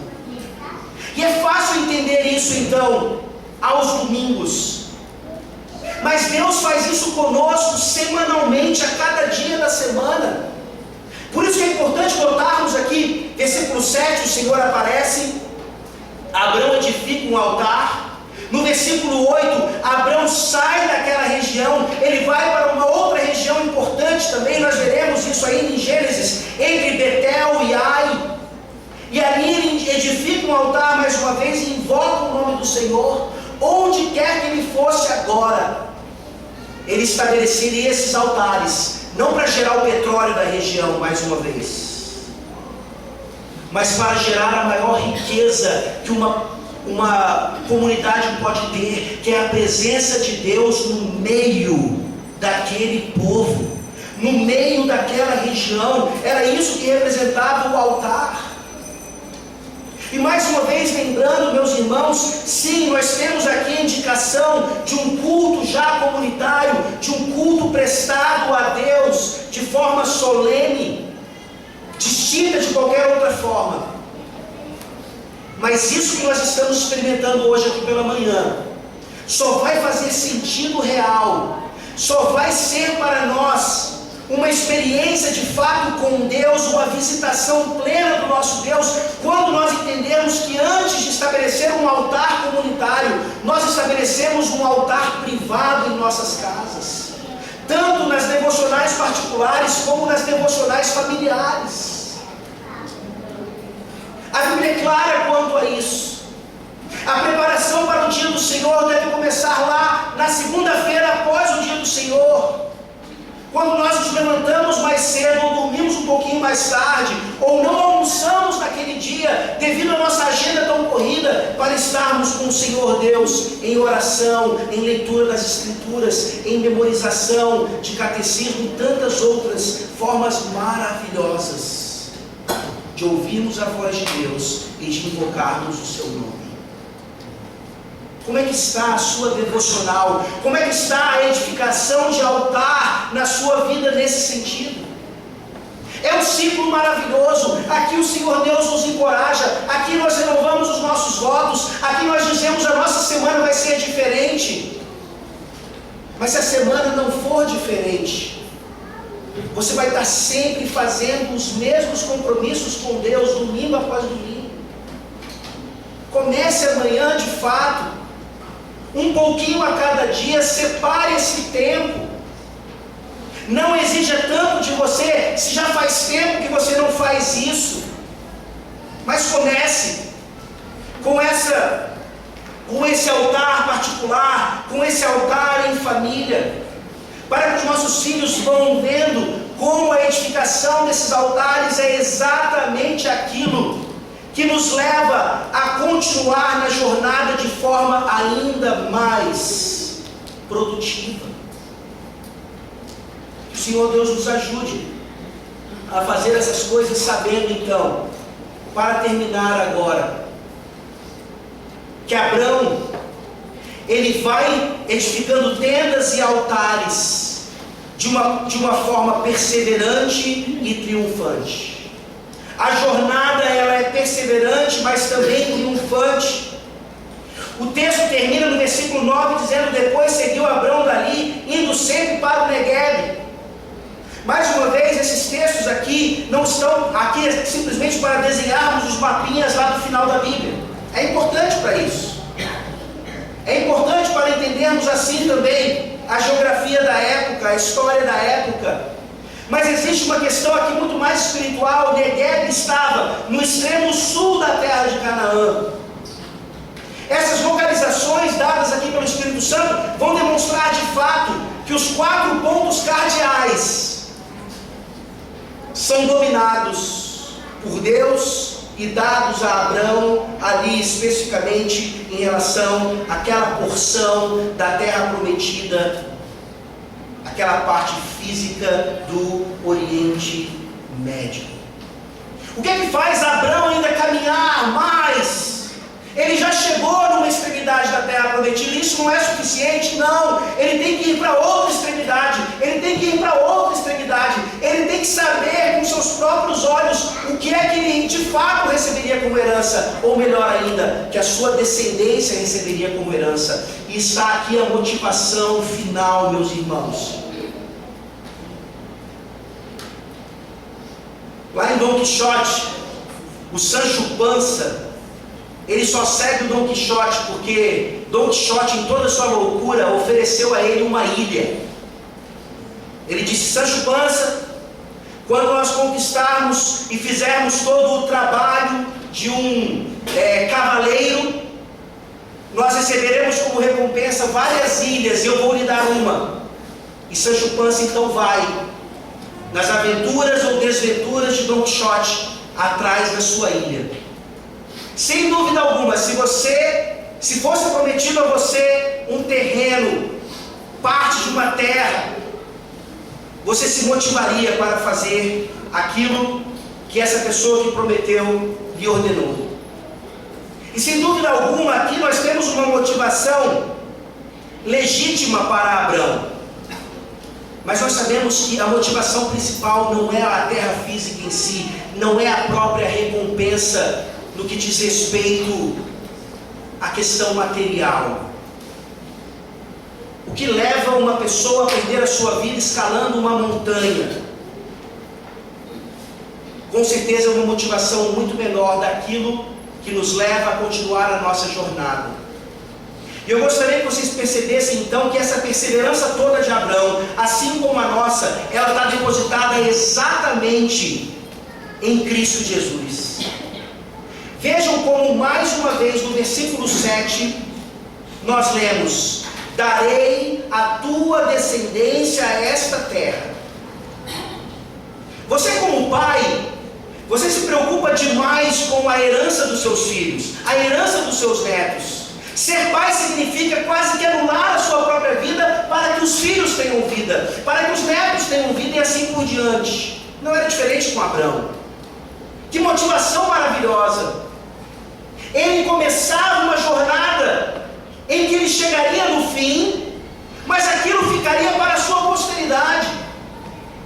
E é fácil entender isso então aos domingos, mas Deus faz isso conosco semanalmente, a cada dia da semana. Por isso que é importante notarmos aqui, versículo 7, o Senhor aparece, Abraão edifica um altar. No versículo 8, Abraão sai daquela região, ele vai para uma outra região importante também, nós veremos isso ainda em Gênesis, entre Betel e Ai. E ali ele edifica um altar mais uma vez e invoca o nome do Senhor. Onde quer que ele fosse agora, ele estabeleceria esses altares, não para gerar o petróleo da região mais uma vez, mas para gerar a maior riqueza que uma comunidade pode ter, que é a presença de Deus no meio daquele povo. no meio daquela região. Era isso que representava o altar. E mais uma vez lembrando, meus irmãos, sim, nós temos aqui a indicação de um culto já comunitário, de um culto prestado a Deus de forma solene, distinta de qualquer outra forma. Mas isso que nós estamos experimentando hoje aqui pela manhã, só vai fazer sentido real, só vai ser para nós uma experiência de fato com Deus, uma visitação plena do nosso Deus, quando nós entendermos que antes de estabelecer um altar comunitário, nós estabelecemos um altar privado em nossas casas, tanto nas devocionais particulares como nas devocionais familiares. A Bíblia é clara quanto a isso. A preparação para o dia do Senhor deve começar lá na segunda-feira após o dia do Senhor, quando nós nos levantamos mais cedo, ou dormimos um pouquinho mais tarde, ou não almoçamos naquele dia, devido à nossa agenda tão corrida, para estarmos com o Senhor Deus em oração, em leitura das Escrituras, em memorização de catecismo e tantas outras formas maravilhosas de ouvirmos a voz de Deus e de invocarmos o seu nome. Como é que está a sua devocional? Como é que está a edificação de altar na sua vida nesse sentido? É um ciclo maravilhoso. Aqui o Senhor Deus nos encoraja. Aqui nós renovamos os nossos votos. Aqui nós dizemos a nossa semana vai ser diferente. Mas se a semana não for diferente, você vai estar sempre fazendo os mesmos compromissos com Deus, domingo após domingo. Comece amanhã de fato, um pouquinho a cada dia, separe esse tempo. Não exija tanto de você, se já faz tempo que você não faz isso. Mas comece com esse altar particular, com esse altar em família, para que os nossos filhos vão vendo como a edificação desses altares é exatamente aquilo que nos leva a continuar na jornada de forma ainda mais produtiva. Que o Senhor Deus nos ajude a fazer essas coisas, sabendo então, para terminar agora, que Abrão, ele vai edificando tendas e altares de uma forma perseverante e triunfante. A jornada ela é perseverante, mas também triunfante. O texto termina no versículo 9 dizendo: depois seguiu Abrão dali, indo sempre para o Neguebe. Mais uma vez, esses textos aqui não estão aqui simplesmente para desenharmos os mapinhas lá no final da Bíblia. É importante para isso. É importante para entendermos assim também a geografia da época, a história da época. Mas existe uma questão aqui muito mais espiritual. Neguebe estava no extremo sul da terra de Canaã. Essas localizações dadas aqui pelo Espírito Santo vão demonstrar de fato que os 4 pontos cardeais são dominados por Deus e dados a Abrão ali especificamente em relação àquela porção da terra prometida, aquela parte física do Oriente Médio. O que é que faz Abrão ainda caminhar mais? Ele já chegou numa extremidade da terra prometida. Isso não é suficiente, não. Ele tem que ir para outra extremidade. Ele tem que ir para outra extremidade. Ele tem que saber com seus próprios olhos o que é que ele de fato receberia como herança, ou melhor ainda, que a sua descendência receberia como herança. E está aqui a motivação final, meus irmãos. Lá em Dom Quixote, o Sancho Panza, ele só segue o Dom Quixote porque Dom Quixote, em toda a sua loucura, ofereceu a ele uma ilha. Ele disse: Sancho Panza, quando nós conquistarmos e fizermos todo o trabalho de um cavaleiro, nós receberemos como recompensa várias ilhas e eu vou lhe dar uma. E Sancho Panza então vai nas aventuras ou desventuras de Dom Quixote atrás da sua ilha. Sem dúvida alguma, se fosse prometido a você um terreno, parte de uma terra, você se motivaria para fazer aquilo que essa pessoa que prometeu lhe ordenou? E sem dúvida alguma, aqui nós temos uma motivação legítima para Abrão. Mas nós sabemos que a motivação principal não é a terra física em si, não é a própria recompensa no que diz respeito à questão material. O que leva uma pessoa a perder a sua vida escalando uma montanha, com certeza é uma motivação muito menor daquilo que nos leva a continuar a nossa jornada. E eu gostaria que vocês percebessem então que essa perseverança toda de Abraão, assim como a nossa, ela está depositada exatamente em Cristo Jesus. Vejam como mais uma vez no versículo 7 nós lemos: darei a tua descendência a esta terra. Você como pai, você se preocupa demais com a herança dos seus filhos, a herança dos seus netos. Ser pai significa quase que anular a sua própria vida para que os filhos tenham vida, para que os netos tenham vida e assim por diante. Não era diferente com Abraão. Que motivação maravilhosa! Ele começava uma jornada em que ele chegaria no fim, mas aquilo ficaria para a sua posteridade.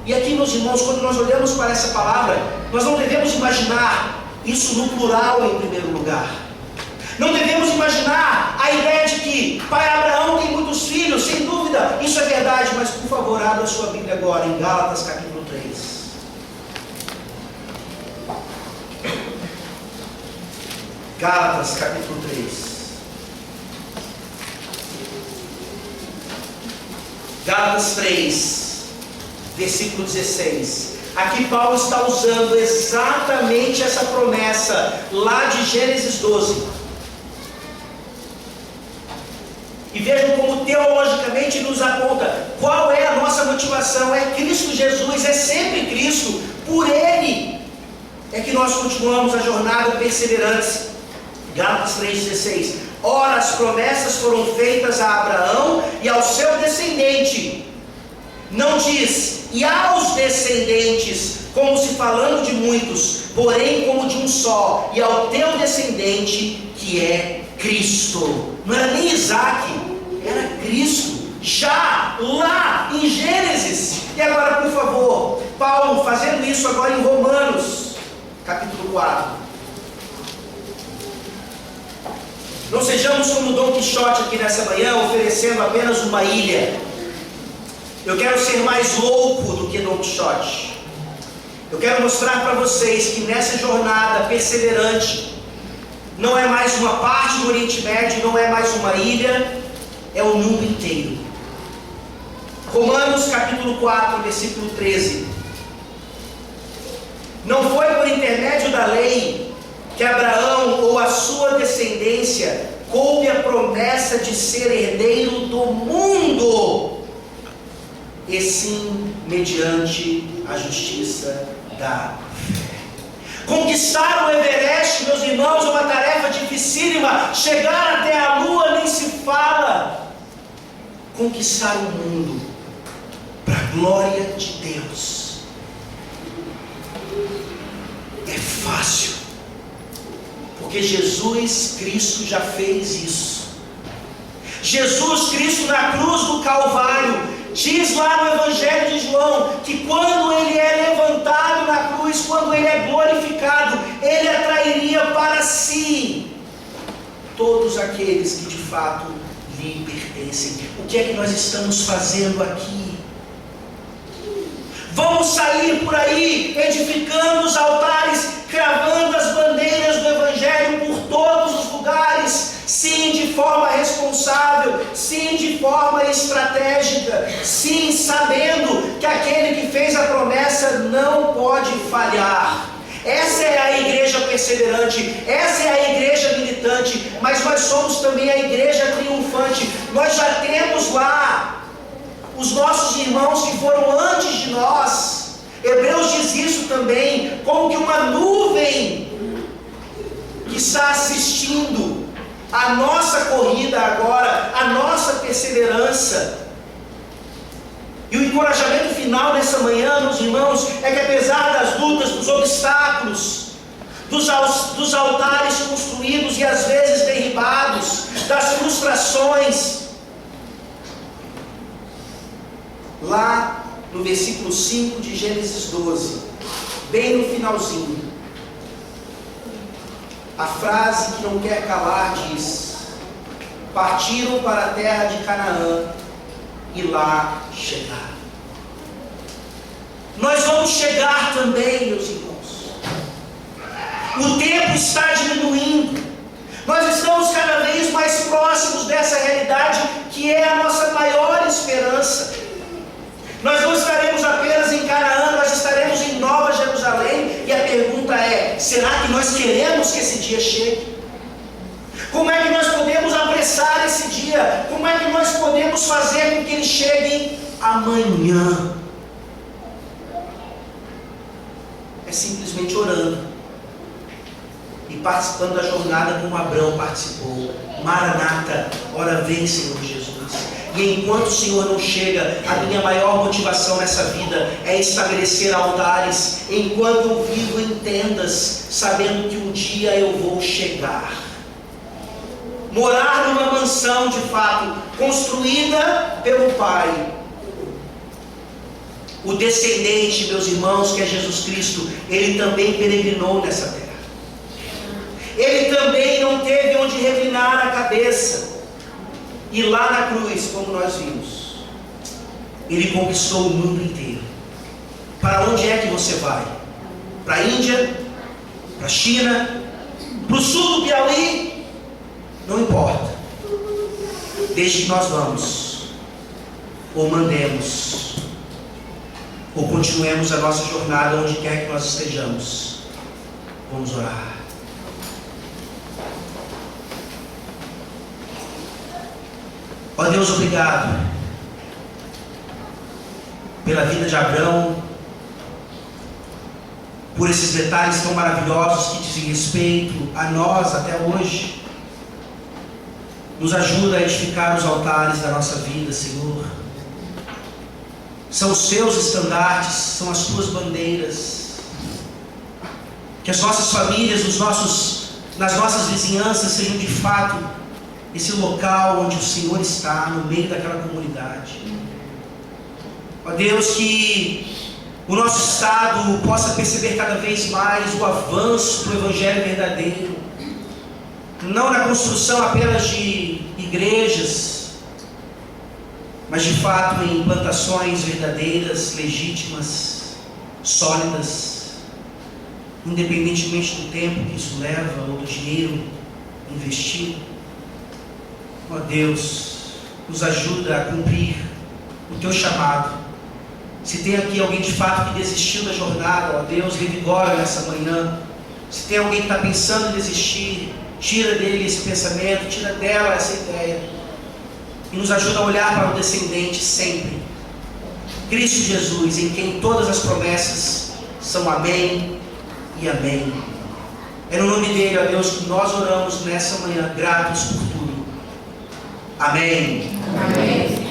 E aqui, meus irmãos, quando nós olhamos para essa palavra, nós não devemos imaginar isso no plural em primeiro lugar. Não devemos imaginar a ideia de que pai Abraão tem muitos filhos, sem dúvida, isso é verdade, mas por favor, abra a sua Bíblia agora em Gálatas capítulo 3. Gálatas capítulo 3. Gálatas 3, versículo 16. Aqui Paulo está usando exatamente essa promessa lá de Gênesis 12. E vejam como teologicamente nos aponta qual é a nossa motivação. É Cristo Jesus, é sempre Cristo. Por Ele é que nós continuamos a jornada perseverantes. Gálatas 3,16. Ora, as promessas foram feitas a Abraão e ao seu descendente. Não diz, e aos descendentes, como se falando de muitos, porém como de um só, e ao teu descendente, que é Cristo. Não era nem Isaac, era Cristo, já lá em Gênesis. E agora, por favor, Paulo fazendo isso agora em Romanos, capítulo 4. Não sejamos como Dom Quixote aqui nessa manhã, oferecendo apenas uma ilha. Eu quero ser mais louco do que Dom Quixote. Eu quero mostrar para vocês que nessa jornada perseverante, não é mais uma parte do Oriente Médio, não é mais uma ilha, é o mundo inteiro. Romanos capítulo 4, versículo 13. Não foi por intermédio da lei que Abraão ou a sua descendência coube a promessa de ser herdeiro do mundo, e sim mediante a justiça da fé. Conquistar o Everest, meus irmãos, é uma tarefa dificílima. Chegar até a lua nem se fala. Conquistar o mundo para a glória de Deus é fácil, porque Jesus Cristo já fez isso. Jesus Cristo na cruz do Calvário diz lá no Evangelho de João que quando Ele é levantado na cruz, quando Ele é glorificado, Ele atrairia para si todos aqueles que de fato lhe pertencem. O que é que nós estamos fazendo aqui? Vamos sair por aí edificando os altares, cravando as bandeiras do Evangelho por todos os lugares? Sim, de forma responsável, sim, de forma estratégica, sim, sabendo que aquele que fez a promessa não pode falhar. Essa é a igreja perseverante, essa é a igreja militante, mas nós somos também a igreja triunfante. Nós já temos lá os nossos irmãos que foram antes de nós. Hebreus diz isso também, como que uma nuvem que está assistindo a nossa corrida agora, a nossa perseverança. E o encorajamento final nessa manhã, meus irmãos, é que apesar das lutas, dos obstáculos, dos altares construídos e às vezes derribados, das frustrações, lá no versículo 5 de Gênesis 12, bem no finalzinho, a frase que não quer calar diz: partiram para a terra de Canaã e lá chegaram. Nós vamos chegar também, meus irmãos. O tempo está diminuindo. Nós estamos cada vez mais próximos dessa realidade que é a nossa maior esperança. Nós não estaremos apenas em Canaã, nós estaremos em Nova Jerusalém. E a pergunta é: será que nós queremos que esse dia chegue? Como é que nós podemos apressar esse dia? Como é que nós podemos fazer com que ele chegue amanhã? É simplesmente orando e participando da jornada como Abraão participou. Maranata, ora vem, Senhor Jesus. E enquanto o Senhor não chega, a minha maior motivação nessa vida é estabelecer altares, enquanto eu vivo em tendas, sabendo que um dia eu vou chegar. Morar numa mansão de fato, construída pelo Pai. O descendente, meus irmãos, que é Jesus Cristo, ele também peregrinou nessa terra. Ele também não teve onde reclinar a cabeça. E lá na cruz, como nós vimos, ele conquistou o mundo inteiro. Para onde é que você vai? Para a Índia? Para a China? Para o sul do Piauí? Não importa. Desde que nós vamos, ou mandemos, ou continuemos a nossa jornada onde quer que nós estejamos. Vamos orar. Ó Deus, obrigado pela vida de Abraão, por esses detalhes tão maravilhosos que dizem respeito a nós até hoje. Nos ajuda a edificar os altares da nossa vida, Senhor. São os teus estandartes, são as tuas bandeiras. Que as nossas famílias, nas nossas vizinhanças sejam de fato esse local onde o Senhor está, no meio daquela comunidade. Ó Deus, que o nosso Estado possa perceber cada vez mais o avanço do Evangelho verdadeiro, não na construção apenas de igrejas, mas de fato em implantações verdadeiras, legítimas, sólidas, independentemente do tempo que isso leva ou do dinheiro investido. Ó Deus, nos ajuda a cumprir o teu chamado. Se tem aqui alguém de fato que desistiu da jornada, ó Deus, revigora nessa manhã. Se tem alguém que está pensando em desistir, tira dele esse pensamento, tira dela essa ideia. E nos ajuda a olhar para o descendente sempre. Cristo Jesus, em quem todas as promessas são amém e amém. É no nome dele, ó Deus, que nós oramos nessa manhã, gratos por tudo. Amém. Amém.